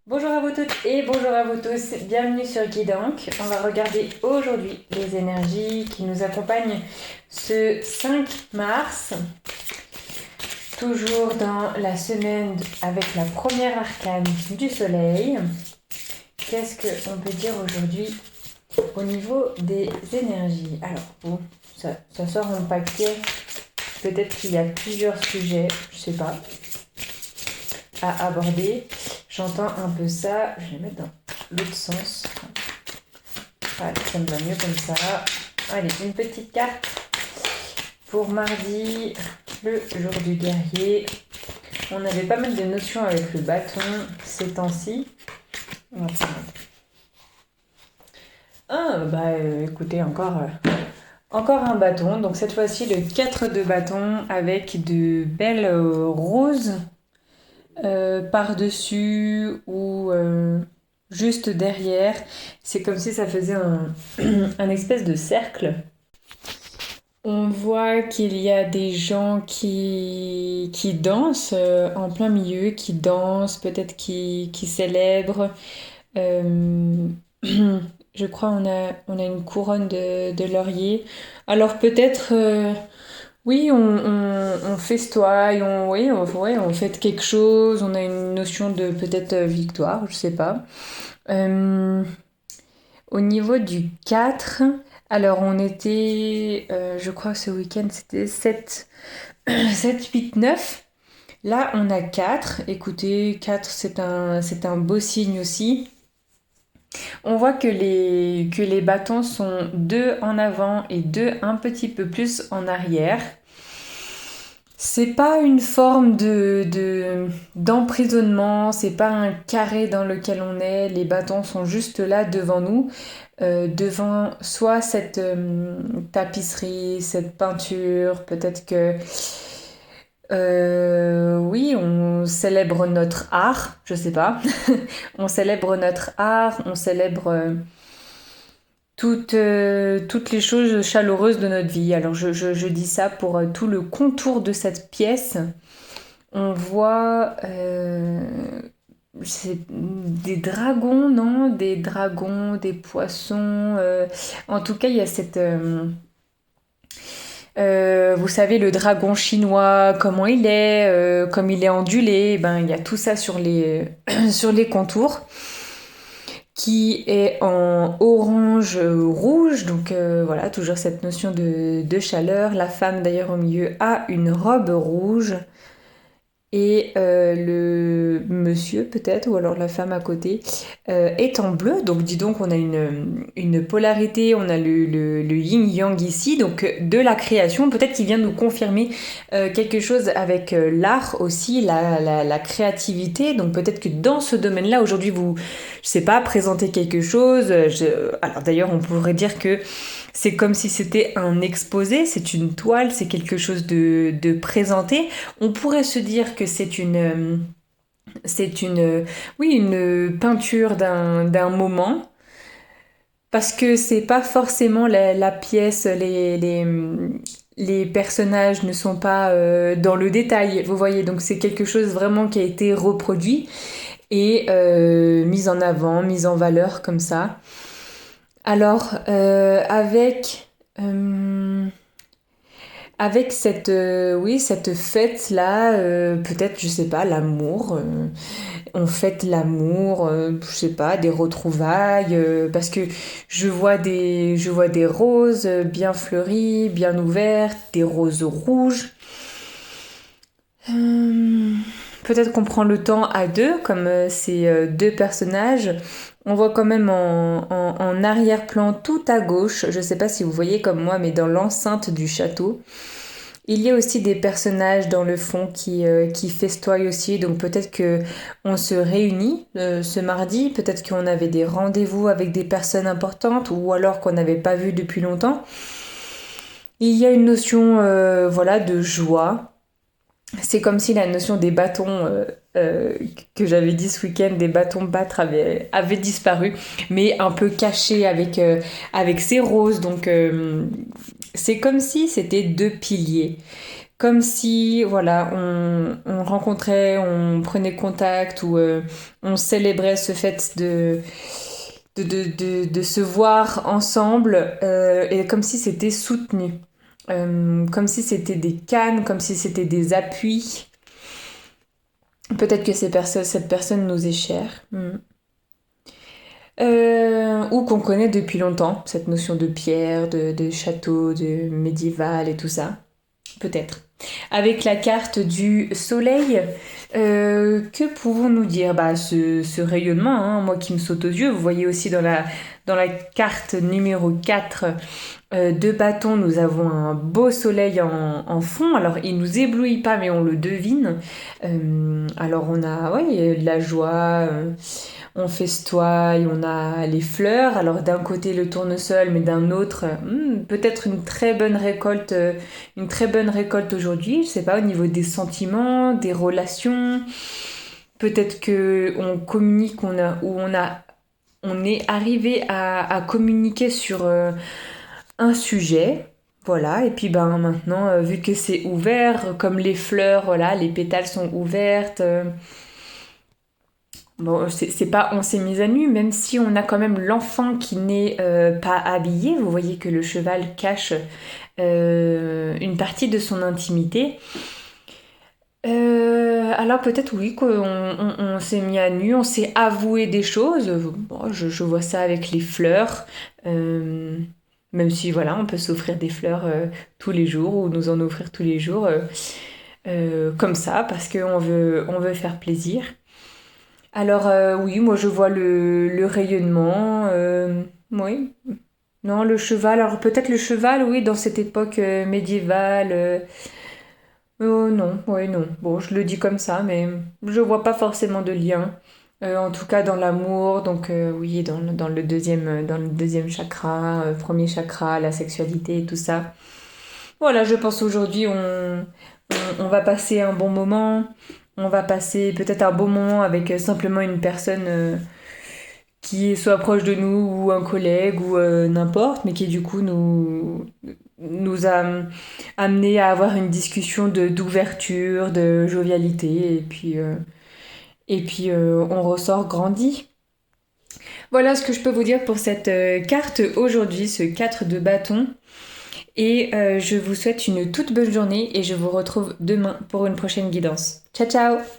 Bonjour à vous toutes et bonjour à vous tous, bienvenue sur Guidank. On va regarder aujourd'hui les énergies qui nous accompagnent ce 5 mars, toujours dans la semaine avec la première arcane du soleil. Qu'est-ce qu'on peut dire aujourd'hui au niveau des énergies? Alors, bon, ça sort en paquet, peut-être qu'il y a plusieurs sujets, je sais pas, à aborder. J'entends un peu ça, je vais mettre dans l'autre sens. Voilà, ça me va mieux comme ça. Allez, une petite carte pour mardi, le jour du guerrier. On avait pas mal de notions avec le bâton ces temps-ci. On va prendre. Écoutez, encore un bâton. Donc cette fois-ci, le 4 de bâton avec de belles roses. Par-dessus ou juste derrière. C'est comme si ça faisait un espèce de cercle. On voit qu'il y a des gens qui dansent en plein milieu, qui dansent, peut-être qui célèbrent. Je crois on a une couronne de laurier. Alors peut-être... oui, on festoie, on fête quelque chose, on a une notion de peut-être victoire, je sais pas. Au niveau du 4, alors on était, je crois que ce week-end c'était 7, 8, 9. Là on a 4, écoutez, 4 c'est un beau signe aussi. On voit que les bâtons sont 2 en avant et 2 un petit peu plus en arrière. C'est pas une forme d'emprisonnement, c'est pas un carré dans lequel on est, les bâtons sont juste là devant nous, devant soit cette tapisserie, cette peinture, peut-être que oui, on célèbre notre art, je sais pas, on célèbre notre art, on célèbre toutes les choses chaleureuses de notre vie. Alors je dis ça pour tout le contour de cette pièce. On voit des dragons, non? Des dragons, des poissons. En tout cas, il y a cette... vous savez, le dragon chinois, comment il est, comme il est ondulé, ben, il y a tout ça sur sur les contours qui est en orange rouge, donc voilà, toujours cette notion de chaleur. La femme d'ailleurs au milieu a une robe rouge et le monsieur peut-être, ou alors la femme à côté, est en bleu. Donc dis donc, on a une polarité, on a le yin-yang ici, donc de la création, peut-être qu'il vient nous confirmer quelque chose avec l'art aussi, la créativité. Donc peut-être que dans ce domaine-là, aujourd'hui, vous, je sais pas, présentez quelque chose. Alors d'ailleurs, on pourrait dire que c'est comme si c'était un exposé, c'est une toile, c'est quelque chose de présenté. On pourrait se dire que oui, une peinture d'un moment, parce que c'est pas forcément la pièce, les personnages ne sont pas dans le détail, vous voyez, donc c'est quelque chose vraiment qui a été reproduit et mis en avant, mis en valeur comme ça. Alors, avec cette, oui, cette fête-là, peut-être, je sais pas, l'amour, on fête l'amour, je sais pas, des retrouvailles, parce que je vois des roses bien fleuries, bien ouvertes, des roses rouges. Peut-être qu'on prend le temps à deux, comme ces deux personnages. On voit quand même en arrière-plan tout à gauche, je ne sais pas si vous voyez comme moi, mais dans l'enceinte du château, il y a aussi des personnages dans le fond qui festoient aussi. Donc peut-être que on se réunit ce mardi, peut-être qu'on avait des rendez-vous avec des personnes importantes ou alors qu'on n'avait pas vu depuis longtemps. Il y a une notion voilà, de joie. C'est comme si la notion des bâtons que j'avais dit ce week-end, des bâtons battre avait disparu, mais un peu caché avec ces roses. Donc c'est comme si c'était deux piliers. comme si, voilà, on rencontrait, on prenait contact ou on célébrait ce fait de se voir ensemble et comme si c'était soutenu. Comme si c'était des cannes, comme si c'était des appuis. Peut-être que cette personne nous est chère. Ou qu'on connaît depuis longtemps, cette notion de pierre, de château, de médiéval et tout ça. Peut-être. Avec la carte du soleil, que pouvons-nous dire? Bah, ce rayonnement, hein, moi qui me saute aux yeux, vous voyez aussi dans la carte numéro 4 de bâton, nous avons un beau soleil en fond. Alors, il nous éblouit pas, mais on le devine. Alors, on a ouais, de la joie, on festoie, on a les fleurs. Alors, d'un côté, le tournesol, mais d'un autre, peut-être une très bonne récolte aujourd'hui. Je sais pas, au niveau des sentiments, des relations. Peut-être que on communique, on est arrivé à communiquer sur un sujet, voilà, et puis ben maintenant, vu que c'est ouvert, comme les fleurs, voilà, les pétales sont ouvertes, bon, c'est pas on s'est mis à nu, même si on a quand même l'enfant qui n'est pas habillé, vous voyez que le cheval cache une partie de son intimité. Alors peut-être oui qu'on s'est mis à nu, on s'est avoué des choses. Bon, je vois ça avec les fleurs. Même si voilà, on peut s'offrir des fleurs tous les jours ou nous en offrir tous les jours comme ça parce on veut faire plaisir. Alors oui, moi je vois le rayonnement. Oui. Non, le cheval. Alors peut-être le cheval, oui, dans cette époque médiévale. Oh non, oui, non. Bon, je le dis comme ça, mais je vois pas forcément de lien. En tout cas, dans l'amour, donc oui, dans le deuxième chakra, premier chakra, la sexualité et tout ça. Voilà, je pense aujourd'hui, on va passer un bon moment. On va passer peut-être un bon moment avec simplement une personne qui est soit proche de nous ou un collègue ou n'importe, mais qui du coup nous a amené à avoir une discussion d'ouverture, de jovialité, et puis on ressort grandi. Voilà ce que je peux vous dire pour cette carte aujourd'hui, ce 4 de bâton. Et je vous souhaite une toute bonne journée et je vous retrouve demain pour une prochaine guidance. Ciao ciao!